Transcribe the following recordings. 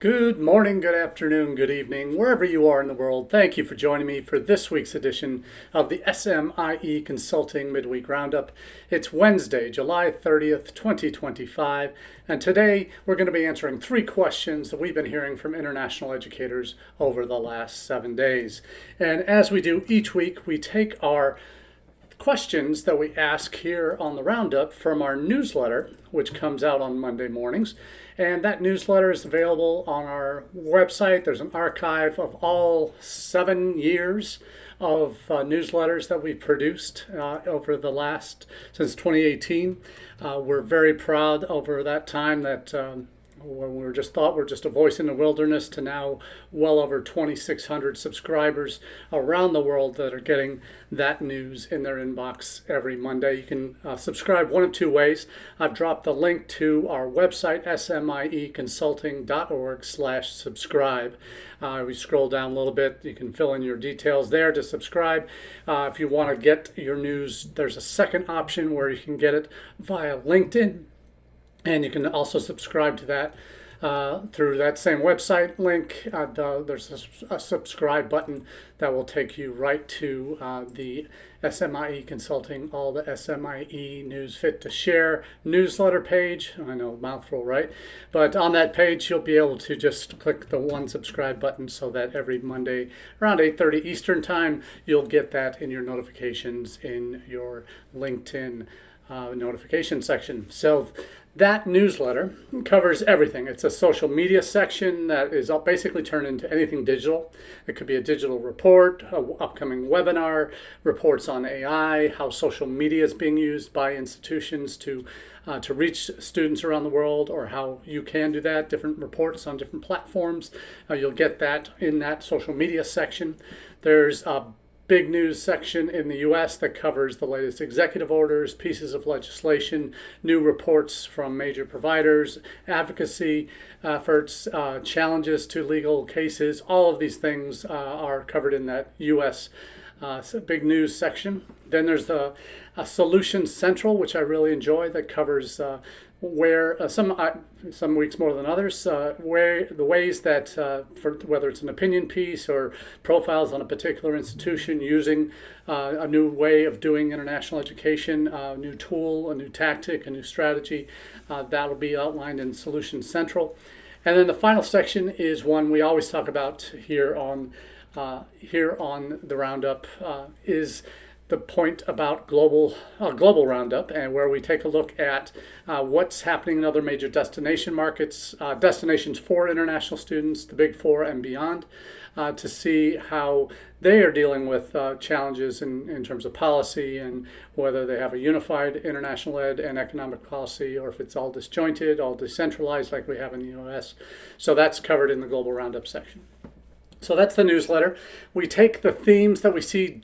Good morning, good afternoon, good evening, wherever you are in the world. Thank you for joining me for this week's edition of the SMIE Consulting Midweek Roundup. It's Wednesday, July 30th, 2025, and today we're going to be answering three questions that we've been hearing from international educators over the last 7 days. And as we do each week, we take our questions that we ask here on the Roundup from our newsletter, which comes out on Monday mornings. And that newsletter is available on our website. There's an archive of all 7 years of newsletters that we've produced over the since 2018. We're very proud over that time that when we thought we're just a voice in the wilderness to now well over 2,600 subscribers around the world that are getting that news in their inbox every Monday. You can subscribe one of two ways. I've dropped the link to our website, smieconsulting.org/subscribe. We scroll down a little bit. You can fill in your details there to subscribe. If you want to get your news, there's a second option where you can get it via LinkedIn. And you can also subscribe to that through that same website link. There's a subscribe button that will take you right to the SMIE Consulting, all the SMIE News Fit to Share newsletter page. I know, mouthful, right? But on that page, you'll be able to just click the one subscribe button so that every Monday around 8:30 Eastern Time, you'll get that in your notifications in your LinkedIn notification section. So that newsletter covers everything. It's a social media section that is basically turned into anything digital. It could be a digital report, an upcoming webinar, reports on AI, how social media is being used by institutions to reach students around the world, or how you can do that, different reports on different platforms. You'll get that in that social media section. There's a big news section in the U.S. that covers the latest executive orders, pieces of legislation, new reports from major providers, advocacy efforts, challenges to legal cases. All of these things are covered in that U.S. Big news section. Then there's a Solutions Central, which I really enjoy, that covers where some weeks more than others, where the ways that for whether it's an opinion piece or profiles on a particular institution using a new way of doing international education, a new tool, a new tactic, a new strategy, that'll be outlined in Solutions Central. And then the final section is one we always talk about here on the Roundup, is the point about global roundup, and where we take a look at what's happening in other major destination markets, destinations for international students, the Big Four and beyond, to see how they are dealing with challenges in terms of policy, and whether they have a unified international ed and economic policy, or if it's all disjointed, all decentralized like we have in the US. So that's covered in the Global Roundup section. So that's the newsletter. We take the themes that we see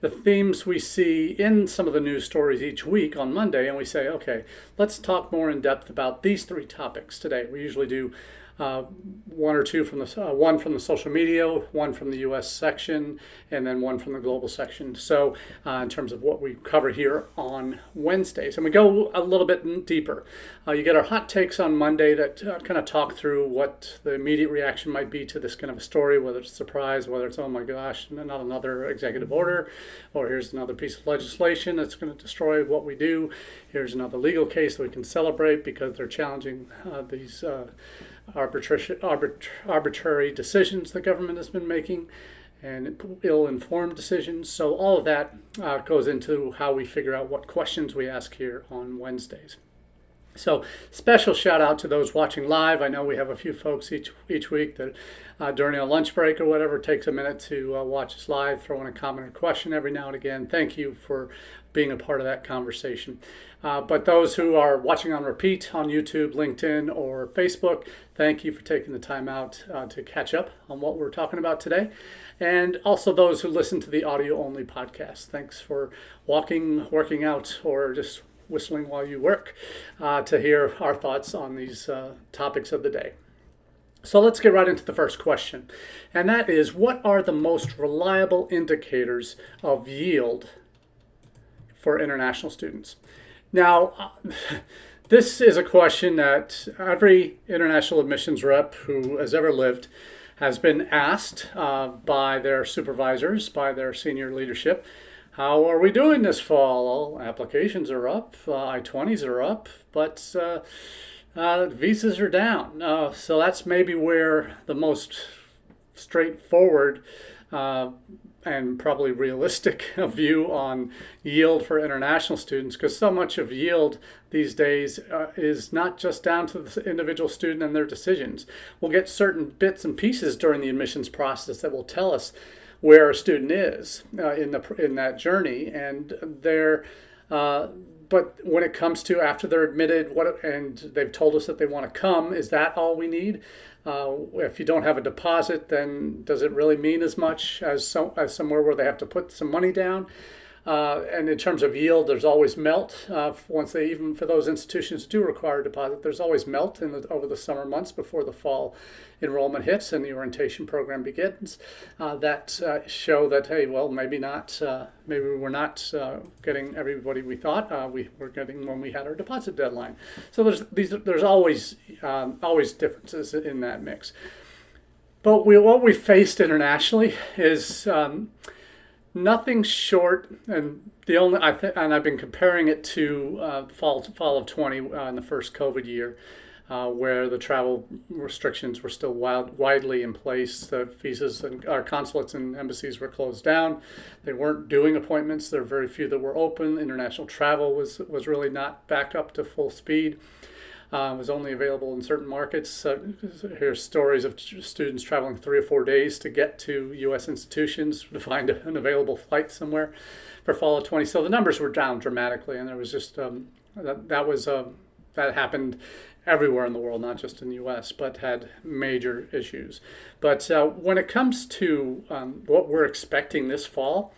the themes we see in some of the news stories each week on Monday, and we say, okay, let's talk more in depth about these three topics today. We usually do one or two from one from the social media, one from the U.S. section, and then one from the global section. So in terms of what we cover here on Wednesdays, and we go a little bit deeper. You get our hot takes on Monday that kind of talk through what the immediate reaction might be to this kind of a story, whether it's surprise, whether it's, oh my gosh, not another executive order, or here's another piece of legislation that's going to destroy what we do. Here's another legal case that we can celebrate because they're challenging these arbitrary decisions the government has been making, and ill-informed decisions. So all of that goes into how we figure out what questions we ask here on Wednesdays. So special shout out to those watching live. I know we have a few folks each week that during a lunch break or whatever takes a minute to watch us live, throw in a comment or question every now and again. Thank you for being a part of that conversation. But those who are watching on repeat on YouTube, LinkedIn, or Facebook, thank you for taking the time out to catch up on what we're talking about today. And also those who listen to the audio-only podcast, thanks for working out, or just whistling while you work to hear our thoughts on these topics of the day. So let's get right into the first question. And that is, what are the most reliable indicators of yield for international students? Now, This is a question that every international admissions rep who has ever lived has been asked by their supervisors, by their senior leadership. How are we doing this fall? Well, applications are up, I-20s are up, but visas are down. So that's maybe where the most straightforward and probably realistic view on yield for international students, because so much of yield these days is not just down to the individual student and their decisions. We'll get certain bits and pieces during the admissions process that will tell us where a student is in that journey, and but when it comes to after they're admitted, and they've told us that they want to come, is that all we need? If you don't have a deposit, then does it really mean as much as somewhere where they have to put some money down? And in terms of yield, there's always melt. Once they, even for those institutions do require a deposit, there's always melt over the summer months before the fall enrollment hits and the orientation program begins. That show that, hey, well, maybe not. Maybe we're not getting everybody we thought we were getting when we had our deposit deadline. So there's always differences in that mix. But what we faced internationally is nothing short, and I've been comparing it to fall of 20 in the first COVID year, where the travel restrictions were still widely in place. The visas and our consulates and embassies were closed down. They weren't doing appointments. There were very few that were open. International travel was really not back up to full speed. Was only available in certain markets. Here's stories of students traveling 3 or 4 days to get to U.S. institutions to find an available flight somewhere for fall of 20. So the numbers were down dramatically, and there was just that happened everywhere in the world, not just in the U.S., but had major issues. But when it comes to what we're expecting this fall,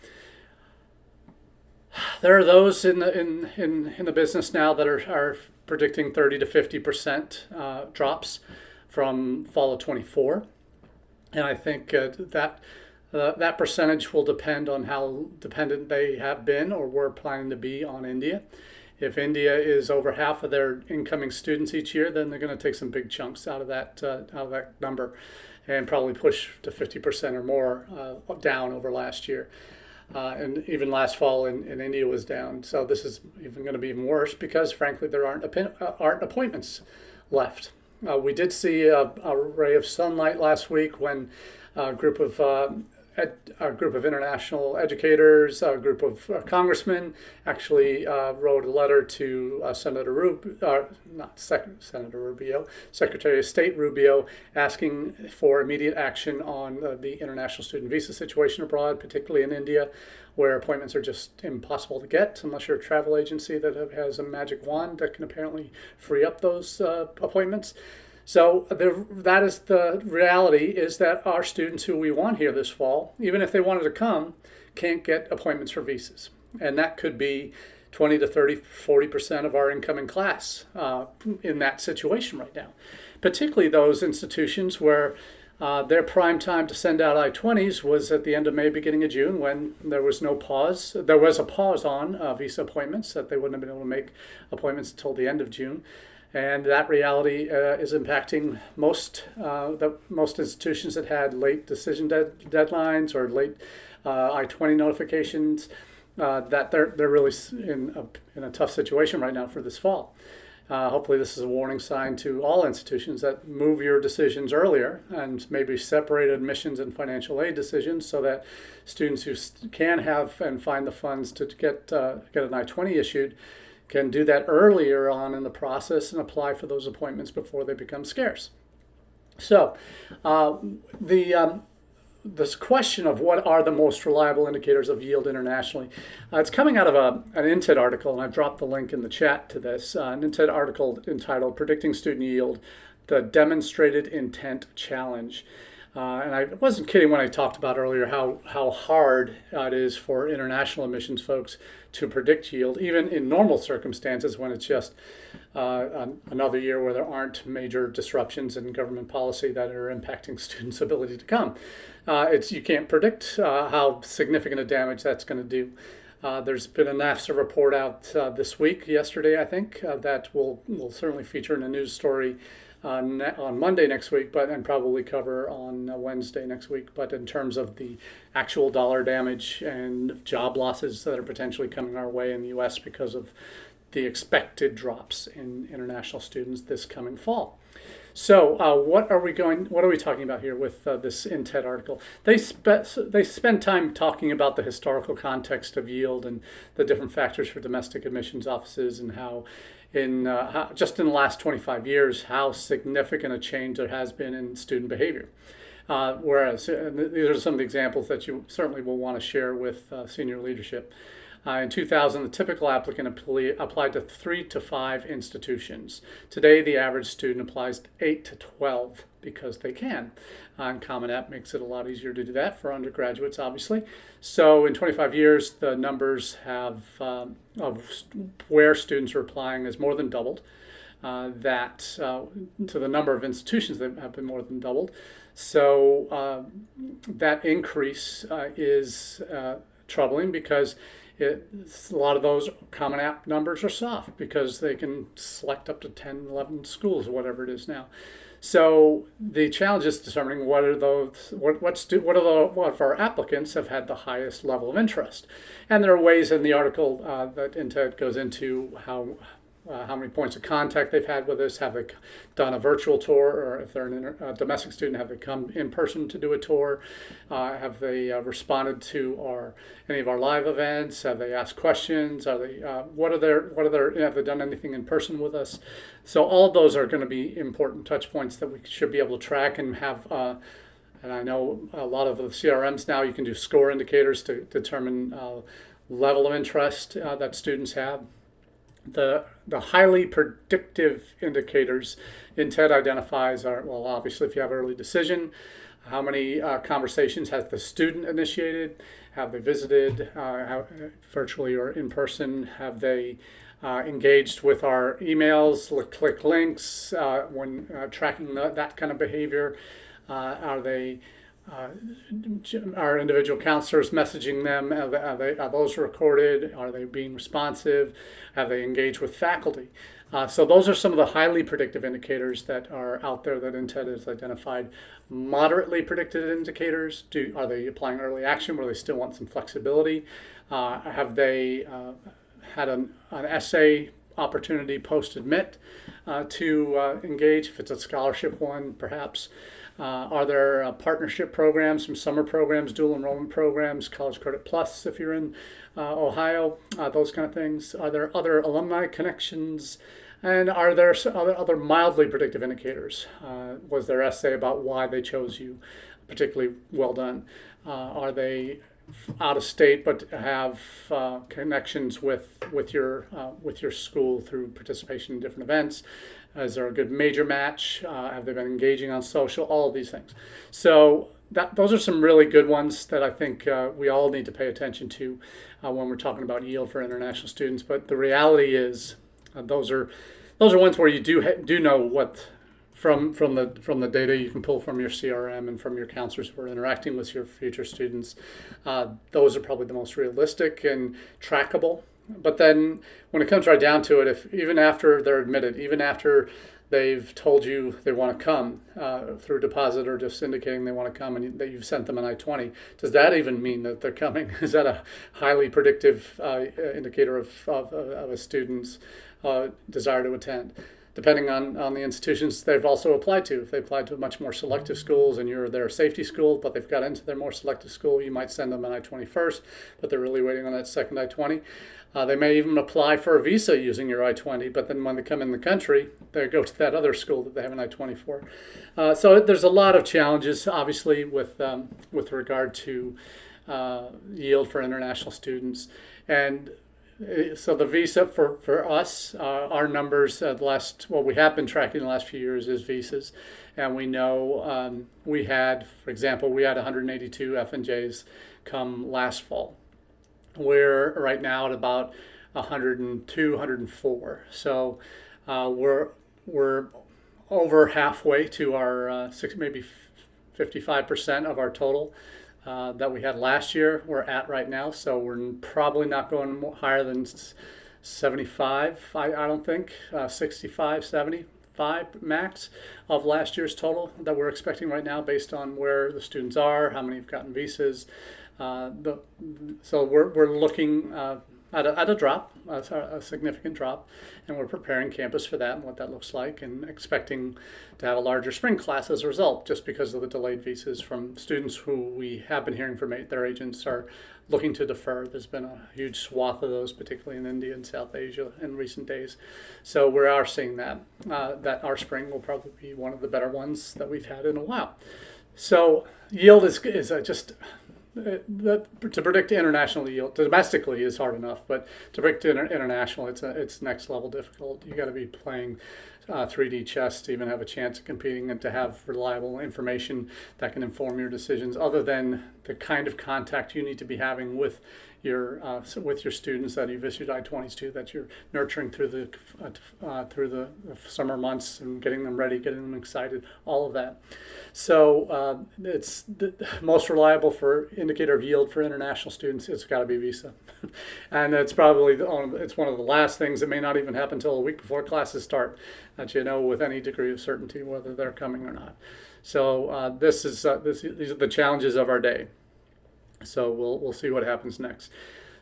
there are those in the business now that are predicting 30 to 50% drops from fall of 24, and I think that percentage will depend on how dependent they have been or were planning to be on India. If India is over half of their incoming students each year, then they're going to take some big chunks out of that number, and probably push to 50% or more down over last year. And even last fall in India was down. So this is even going to be even worse because, frankly, there aren't appointments left. We did see a ray of sunlight last week when a group of international educators, a group of congressmen actually wrote a letter to Secretary of State Rubio, asking for immediate action on the international student visa situation abroad, particularly in India, where appointments are just impossible to get unless you're a travel agency that has a magic wand that can apparently free up those appointments. So that is the reality, is that our students who we want here this fall, even if they wanted to come, can't get appointments for visas. And that could be 20 to 30, 40% of our incoming class in that situation right now. Particularly those institutions where their prime time to send out I-20s was at the end of May, beginning of June, when there was no pause. There was a pause on visa appointments, that they wouldn't have been able to make appointments until the end of June. And that reality is impacting most institutions that had late decision deadlines or late I-20 notifications. That they're really in a tough situation right now for this fall. Hopefully, this is a warning sign to all institutions that move your decisions earlier and maybe separate admissions and financial aid decisions so that students who can have and find the funds to get an I-20 issued can do that earlier on in the process and apply for those appointments before they become scarce. So this question of what are the most reliable indicators of yield internationally, it's coming out of an INTED article, and I've dropped the link in the chat to this, an INTED article entitled Predicting Student Yield, the Demonstrated Intent Challenge. And I wasn't kidding when I talked about earlier how hard it is for international admissions folks to predict yield, even in normal circumstances when it's just another year where there aren't major disruptions in government policy that are impacting students' ability to come. You can't predict how significant a damage that's going to do. There's been a NAFSA report out this week, yesterday, I think, that will certainly feature in a news story on Monday next week, and probably cover on Wednesday next week. But in terms of the actual dollar damage and job losses that are potentially coming our way in the U.S. because of the expected drops in international students this coming fall. So what are we talking about here with this INTED article? They spend time talking about the historical context of yield and the different factors for domestic admissions offices, and how just in the last 25 years, how significant a change there has been in student behavior. Whereas these are some of the examples that you certainly will want to share with senior leadership. In 2000, the typical applicant applied to 3 to 5 institutions. Today, the average student applies to 8 to 12 because they can. And Common App makes it a lot easier to do that for undergraduates, obviously. So in 25 years, the numbers of where students are applying has more than doubled. To the number of institutions that have been more than doubled. So that increase is troubling, because a lot of those Common App numbers are soft because they can select up to 10, 11 schools, or whatever it is now. So the challenge is determining what of our applicants have had the highest level of interest. And there are ways in the article that INTED goes into how many points of contact they've had with us, have they done a virtual tour, or if they're a domestic student, have they come in person to do a tour, have they responded to any of our live events, have they asked questions, have they done anything in person with us. So all of those are going to be important touch points that we should be able to track and have. And I know a lot of the CRMs now, you can do score indicators to determine level of interest that students have. The highly predictive indicators INTED identifies are, well, obviously, if you have early decision, how many conversations has the student initiated, have they visited virtually or in person, have they engaged with our emails, click links when tracking that kind of behavior, are our individual counselors messaging them? Are those recorded? Are they being responsive? Have they engaged with faculty? So those are some of the highly predictive indicators that are out there that INTED has identified. Moderately predicted indicators: are they applying early action where they still want some flexibility? Have they had an essay opportunity post-admit to engage, if it's a scholarship one, perhaps? Are there partnership programs, some summer programs, dual enrollment programs, College Credit Plus if you're in Ohio, those kind of things? Are there other alumni connections? And are there other mildly predictive indicators? Was their essay about why they chose you particularly well done? Are they out of state but have connections with your school through participation in different events? Is there a good major match? Have they been engaging on social? All of these things. So those are some really good ones that I think we all need to pay attention to when we're talking about yield for international students. But the reality is those are ones where you do know what from the data you can pull from your CRM and from your counselors who are interacting with your future students. Those are probably the most realistic and trackable. But then when it comes right down to it, if even after they're admitted, even after they've told you they want to come through deposit or just indicating they want to come and that you've sent them an I-20, does that even mean that they're coming? Is that a highly predictive indicator of a student's desire to attend? Depending on the institutions they've also applied to. If they applied to much more selective schools and you're their safety school, but they've got into their more selective school, you might send them an I-20 first, but they're really waiting on that second I-20. They may even apply for a visa using your I-20, but then when they come in the country, they go to that other school that they have an I-20 for. So there's a lot of challenges, obviously, with regard to yield for international students. And so the visa for us, our numbers we have been tracking the last few years is visas. And we know we had 182 F&Js come last fall. We're right now at about 102, 104. So we're over halfway to our maybe 55% of our total that we had last year we're at right now. So we're probably not going higher than 75, I don't think, 65, 75 max of last year's total that we're expecting right now based on where the students are, how many have gotten visas. So we're looking at a drop, a significant drop, and we're preparing campus for that and what that looks like, and expecting to have a larger spring class as a result, just because of the delayed visas from students who we have been hearing from their agents are looking to defer. There's been a huge swath of those, particularly in India and South Asia in recent days. So we are seeing that our spring will probably be one of the better ones that we've had in a while. So yield is just to predict international yield. Domestically is hard enough, but to predict international, it's next level difficult. You got to be playing 3D chess to even have a chance of competing, and to have reliable information that can inform your decisions, other than the kind of contact you need to be having with your students that you've issued I-20s to, that you're nurturing through the summer months and getting them ready, getting them excited, all of that. So it's the most reliable for indicator of yield for international students. It's got to be visa, and it's probably it's one of the last things that may not even happen until a week before classes start, that you know with any degree of certainty whether they're coming or not. So these are the challenges of our day. So we'll see what happens next.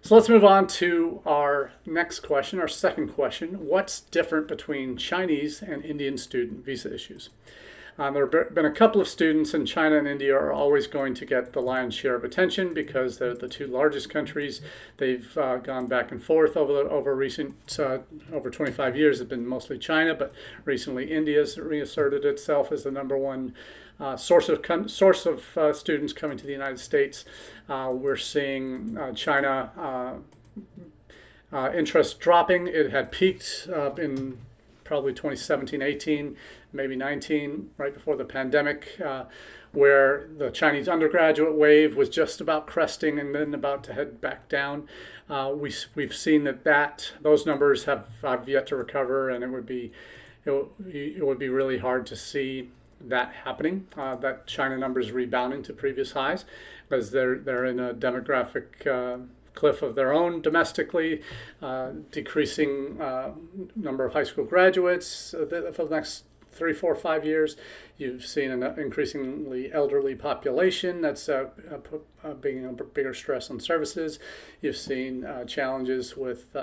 So let's move on to our next question, our second question. What's different between Chinese and Indian student visa issues? There have been a couple of students, and China and India are always going to get the lion's share of attention because they're the two largest countries. They've gone back and forth over recent, over 25 years. It's been mostly China, but recently India's reasserted itself as the number one source of students coming to the United States. We're seeing China interest dropping. It had peaked in probably 2017-18, maybe 19, right before the pandemic, where the Chinese undergraduate wave was just about cresting and then about to head back down. We've seen that those numbers have yet to recover, and it would be really hard to see that happening, that China numbers rebounding to previous highs, because they're in a demographic cliff of their own domestically, decreasing number of high school graduates for the next 3, 4, 5 years. You've seen an increasingly elderly population that's being a bigger stress on services. You've seen challenges with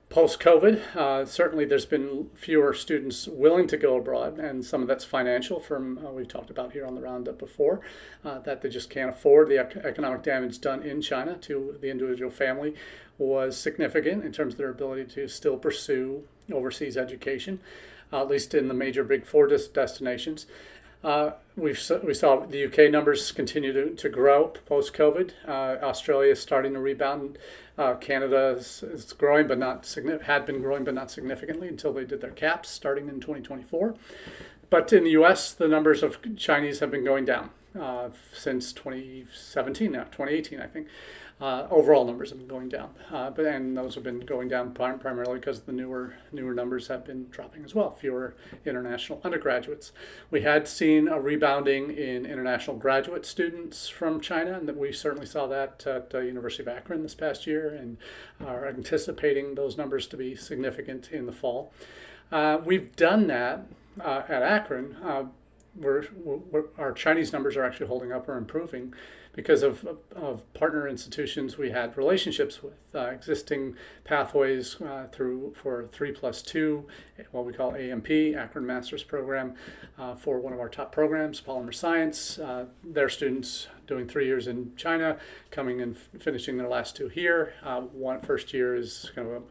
post-COVID. Certainly there's been fewer students willing to go abroad, and some of that's financial from, we've talked about here on the Roundup before, that they just can't afford. The economic damage done in China to the individual family was significant in terms of their ability to still pursue overseas education, at least in the major big four destinations. We saw the UK numbers continue to grow post-COVID. Australia is starting to rebound. Canada is growing, but had been growing, but not significantly until they did their caps starting in 2024. But in the US, the numbers of Chinese have been going down since 2017, now 2018, I think. Overall numbers have been going down, and those have been going down primarily because the newer numbers have been dropping as well. Fewer international undergraduates. We had seen a rebounding in international graduate students from China, and that we certainly saw that at the University of Akron this past year, and are anticipating those numbers to be significant in the fall. We've done that at Akron. Our Chinese numbers are actually holding up or improving because of partner institutions we had relationships with, existing pathways for 3+2, what we call AMP, Akron Master's Program, for one of our top programs, Polymer Science. Their students doing 3 years in China, coming and finishing their last 2 here. First year is kind of a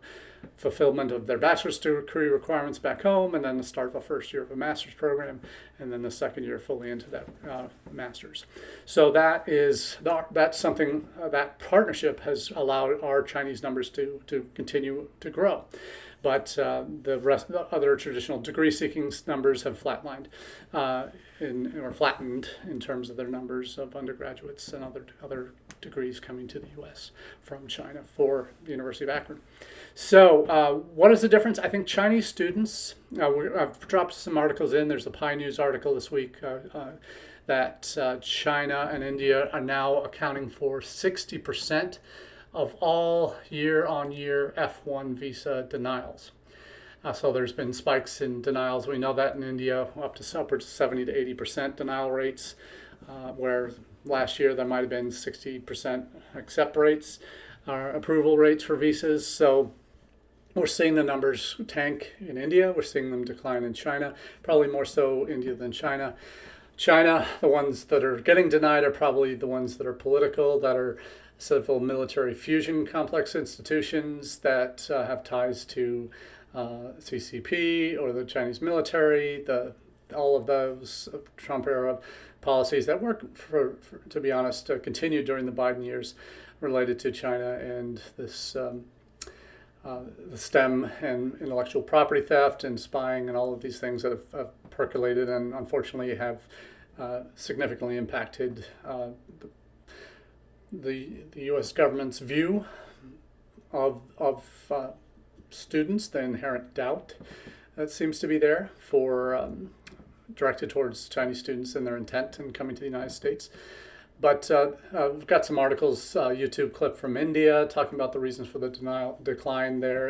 fulfillment of their bachelor's degree requirements back home, and then the start of a first year of a master's program, and then the second year fully into that master's. So that's something, that partnership has allowed our Chinese numbers to continue to grow. but the other traditional degree-seeking numbers have flatlined, or flattened in terms of their numbers of undergraduates and other degrees coming to the U.S. from China for the University of Akron. So what is the difference? I think Chinese students, I've dropped some articles in. There's a PI News article this week that China and India are now accounting for 60% of all year-on-year F1 visa denials. So there's been spikes in denials. We know that in India, up to upwards of 70 to 80% denial rates, where last year there might have been 60% accept rates, approval rates for visas. So we're seeing the numbers tank in India. We're seeing them decline in China, probably more so India than China. China, the ones that are getting denied are probably the ones that are political, that are civil military fusion complex institutions that have ties to CCP or the Chinese military, all of those Trump era policies that work, to be honest, continued during the Biden years related to China and this the STEM and intellectual property theft and spying and all of these things that have percolated and unfortunately have significantly impacted the U.S. government's view of students, the inherent doubt that seems to be there for directed towards Chinese students and their intent in coming to the United States. But I've got some articles, YouTube clip from India talking about the reasons for the decline there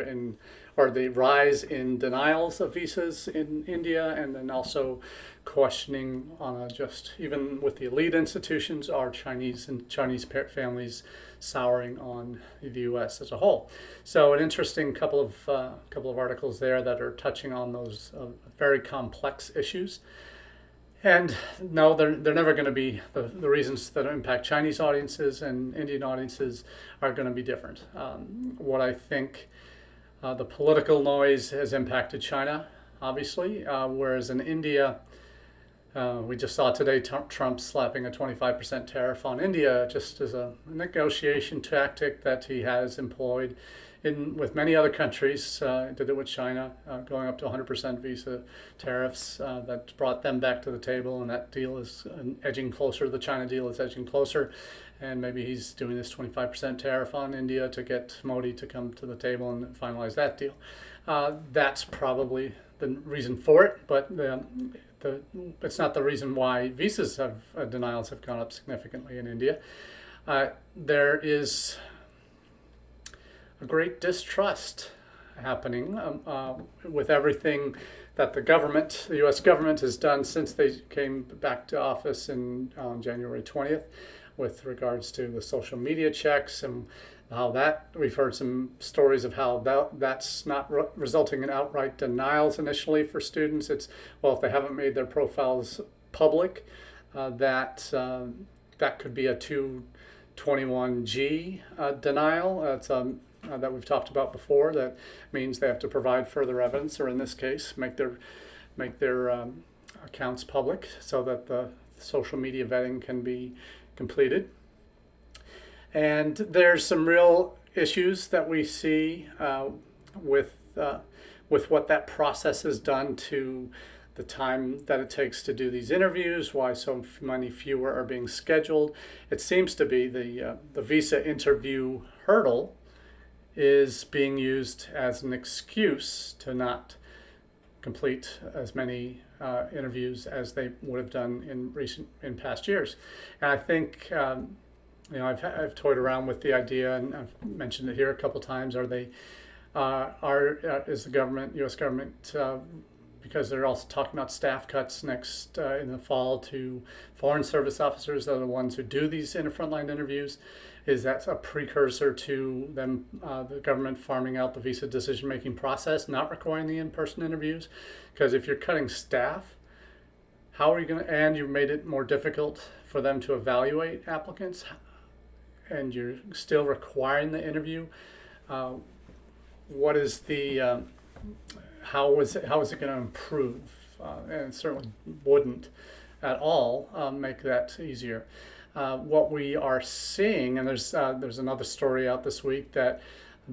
or the rise in denials of visas in India, and then also questioning on just even with the elite institutions, are Chinese families souring on the U.S. as a whole. So an interesting couple of articles there that are touching on those very complex issues. And no, they're never going to be the reasons that impact Chinese audiences and Indian audiences are going to be different. What I think the political noise has impacted China, obviously, whereas in India, we just saw today Trump slapping a 25% tariff on India just as a negotiation tactic that he has employed with many other countries. Did it with China, going up to 100% visa tariffs. That brought them back to the table, and that deal is edging closer. The China deal is edging closer, and maybe he's doing this 25% tariff on India to get Modi to come to the table and finalize that deal. That's probably the reason for it, but it's not the reason why visas denials have gone up significantly in India. There is a great distrust happening with everything that the U.S. government has done since they came back to office on January 20th with regards to the social media checks and how that, we've heard some stories of how that's not resulting in outright denials initially for students. It's, well, if they haven't made their profiles public, that could be a 221G denial. It's that we've talked about before. That means they have to provide further evidence, or in this case, make their accounts public so that the social media vetting can be completed. And there's some real issues that we see with what that process has done to the time that it takes to do these interviews, why so many fewer are being scheduled. It seems to be the visa interview hurdle is being used as an excuse to not complete as many interviews as they would have done in past years. And I think I've toyed around with the idea, and I've mentioned it here a couple times. Is the government, U.S. government, because they're also talking about staff cuts next in the fall to foreign service officers that are the ones who do these frontline interviews. Is that a precursor to them, the government farming out the visa decision-making process, not requiring the in-person interviews? Because if you're cutting staff, how are you going to, and you made it more difficult for them to evaluate applicants, and you're still requiring the interview, what is the, how is it going to improve? And it certainly wouldn't at all make that easier. What we are seeing, and there's another story out this week that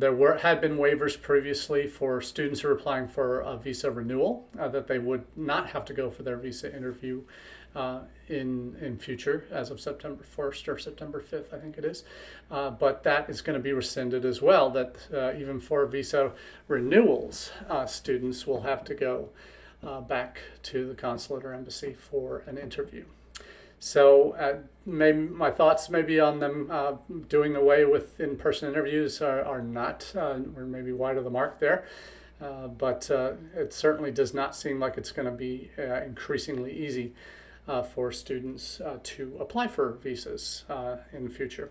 Had been waivers previously for students who are applying for a visa renewal, that they would not have to go for their visa interview in future, as of September 1st or September 5th, I think it is. But that is going to be rescinded as well, that even for visa renewals, students will have to go back to the consulate or embassy for an interview. So maybe my thoughts maybe on them doing away with in-person interviews are not, or maybe wide of the mark there. But it certainly does not seem like it's going to be increasingly easy for students to apply for visas in the future.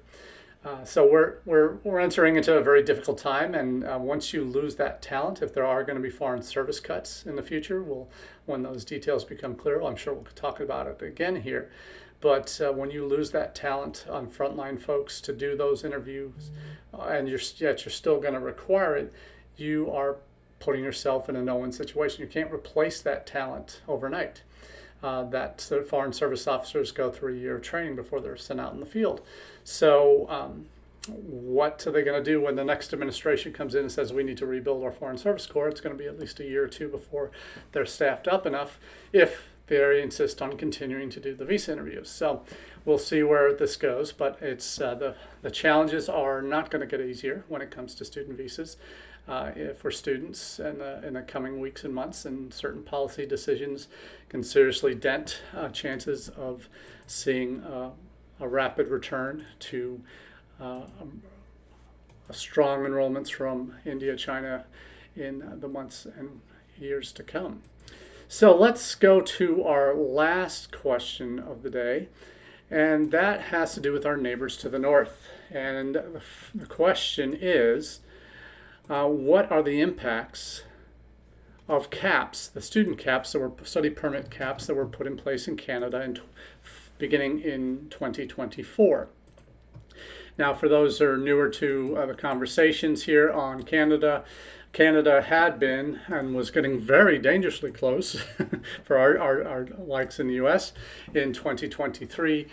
So we're entering into a very difficult time, and once you lose that talent, if there are going to be foreign service cuts in the future, when those details become clear, I'm sure we'll talk about it again here. But when you lose that talent on frontline folks to do those interviews, and you're still going to require it, you are putting yourself in a no-win situation. You can't replace that talent overnight. That foreign service officers go through a year of training before they're sent out in the field. So what are they going to do when the next administration comes in and says we need to rebuild our Foreign Service Corps? It's going to be at least a year or two before they're staffed up enough, if they insist on continuing to do the visa interviews. So we'll see where this goes, but it's the challenges are not going to get easier when it comes to student visas for students in the coming weeks and months, and certain policy decisions can seriously dent chances of seeing a rapid return to strong enrollments from India, China in the months and years to come. So let's go to our last question of the day, and that has to do with our neighbors to the north. And the question is, what are the impacts of caps, the student caps that were study permit caps that were put in place in Canada beginning in 2024? Now, for those that are newer to the conversations here on Canada, Canada had been and was getting very dangerously close for our likes in the US in 2023,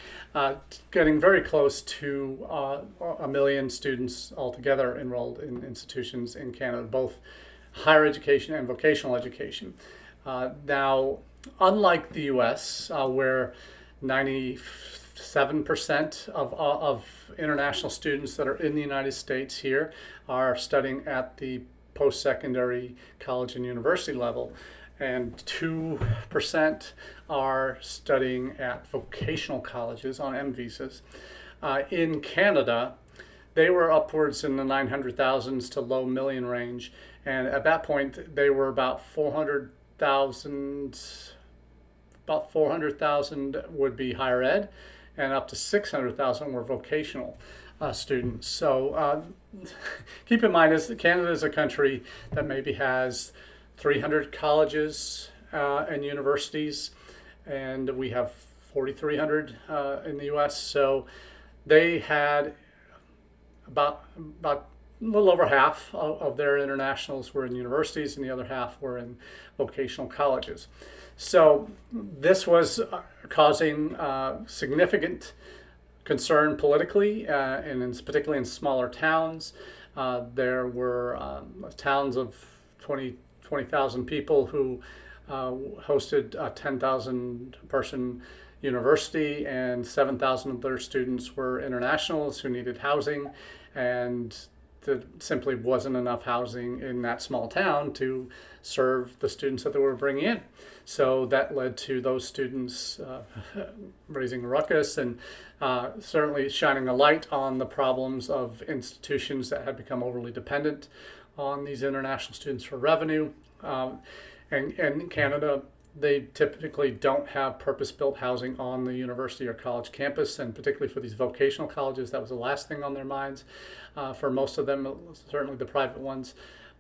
getting very close to 1 million students altogether enrolled in institutions in Canada, both higher education and vocational education. Now, unlike the US, where 97% of international students that are in the United States here are studying at the post-secondary college and university level, and 2% are studying at vocational colleges on M visas. In Canada, they were upwards in the 900,000s to low million range, and at that point they were about 400,000 would be higher ed, and up to 600,000 were vocational students. So keep in mind, Canada is a country that maybe has 300 colleges and universities, and we have 4,300 in the US. So they had about a little over half of their internationals were in universities, and the other half were in vocational colleges. So this was causing significant concern politically, and particularly in smaller towns. There were towns of 20,000 people who hosted a 10,000 person university, and 7,000 of their students were internationals who needed housing, and there simply wasn't enough housing in that small town to serve the students that they were bringing in. So that led to those students raising a ruckus, and certainly shining a light on the problems of institutions that had become overly dependent on these international students for revenue. And in Canada, they typically don't have purpose-built housing on the university or college campus, and particularly for these vocational colleges, that was the last thing on their minds. For most of them, certainly the private ones,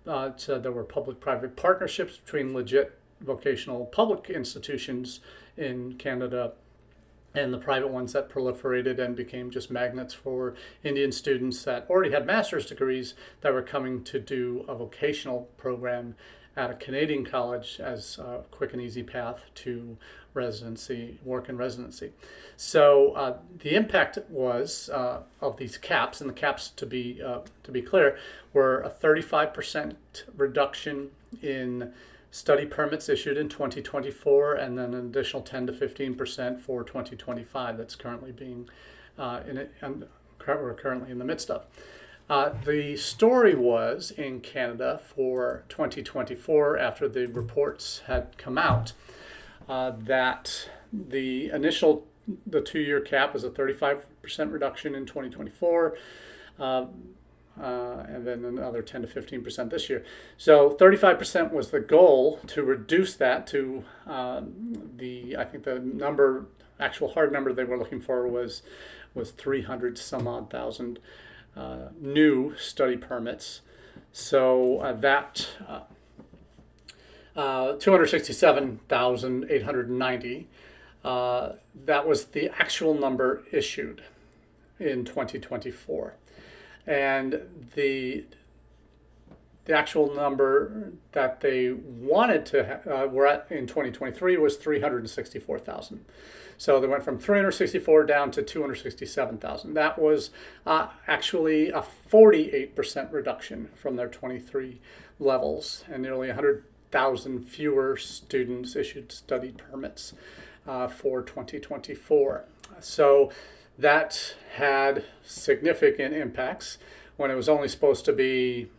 so there were public-private partnerships between legit vocational public institutions in Canada and the private ones that proliferated and became just magnets for Indian students that already had master's degrees that were coming to do a vocational program at a Canadian college as a quick and easy path to residency, work in residency. So the impact was of these caps, and the caps, to be clear, were a 35% reduction in study permits issued in 2024, and then an additional 10 to 15% for 2025 that's currently being we're currently in the midst of. The story was in Canada for 2024, after the reports had come out, that the 2-year cap was a 35% reduction in 2024, and then another 10 to 15% this year. So 35% was the goal, to reduce that to I think the actual hard number they were looking for was 300 some odd thousand new study permits. So that 267,890, that was the actual number issued in 2024. And the actual number that they wanted to were at in 2023 was 364,000. So they went from 364 down to 267,000. That was actually a 48% reduction from their 23 levels, and nearly 100,000 fewer students issued study permits for 2024. So that had significant impacts when it was only supposed to be,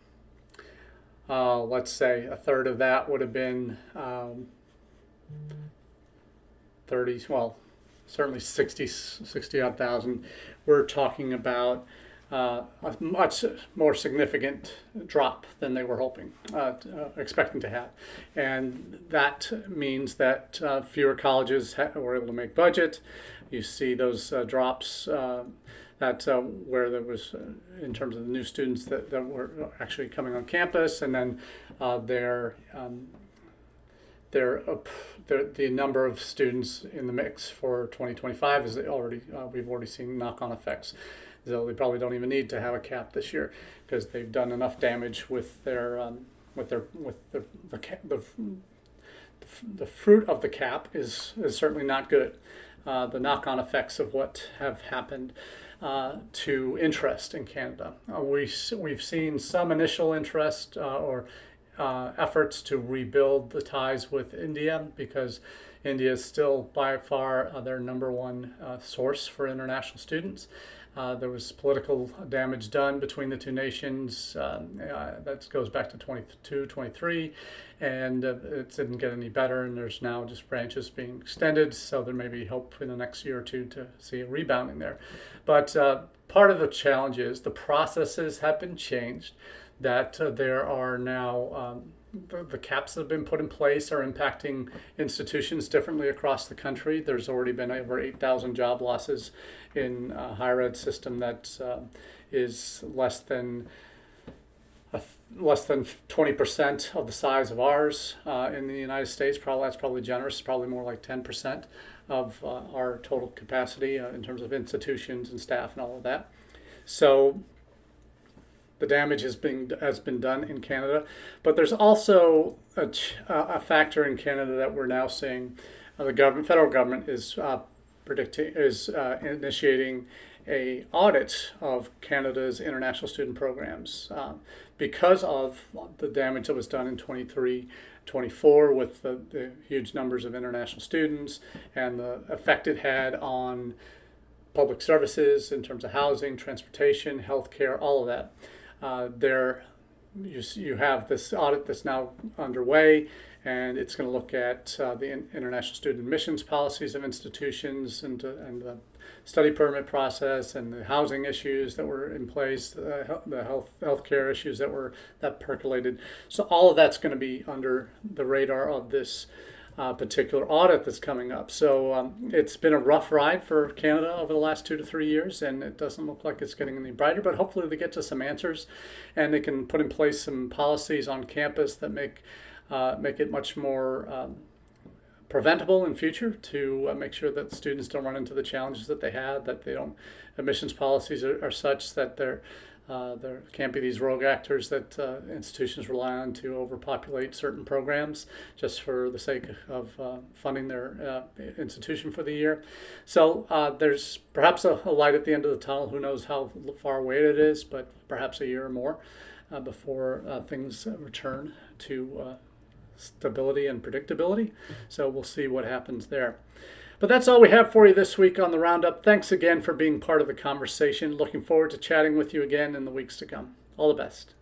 let's say, a third of that would have been 30, well, certainly 60 odd thousand. We're talking about a much more significant drop than they were expecting to have. And that means that fewer colleges were able to make budget. You see those drops where there was, in terms of the new students that were actually coming on campus, and then the number of students in the mix for 2025 is we've already seen knock-on effects. So they probably don't even need to have a cap this year, because they've done enough damage with the fruit of the cap is certainly not good. The knock-on effects of what have happened to interest in Canada. We've seen some initial interest or efforts to rebuild the ties with India, because India is still by far their number one source for international students. There was political damage done between the two nations that goes back to 22, 23, and it didn't get any better, and there's now just branches being extended, so there may be hope in the next year or two to see a rebounding there. But part of the challenge is the processes have been changed, that there are now the caps that have been put in place are impacting institutions differently across the country. There's already been over 8,000 job losses in a higher ed system that is less than 20% of the size of ours in the United States. That's probably generous. Probably more like 10% of our total capacity in terms of institutions and staff and all of that. So the damage has been done in Canada, but there's also a factor in Canada that we're now seeing. The federal government is initiating a audit of Canada's international student programs because of the damage that was done in 23-24 with the huge numbers of international students and the effect it had on public services in terms of housing, transportation, healthcare, all of that. You have this audit that's now underway, and it's going to look at the international student admissions policies of institutions and the study permit process and the housing issues that were in place, the healthcare issues that percolated. So all of that's going to be under the radar of this particular audit that's coming up. So it's been a rough ride for Canada over the last 2 to 3 years, and it doesn't look like it's getting any brighter, but hopefully they get to some answers and they can put in place some policies on campus that make it much more preventable in future, to make sure that students don't run into the challenges that they had, that they don't, admissions policies are such that There can't be these rogue actors that institutions rely on to overpopulate certain programs just for the sake of funding their institution for the year. So there's perhaps a light at the end of the tunnel. Who knows how far away it is, but perhaps a year or more before things return to stability and predictability. So we'll see what happens there. But that's all we have for you this week on the Roundup. Thanks again for being part of the conversation. Looking forward to chatting with you again in the weeks to come. All the best.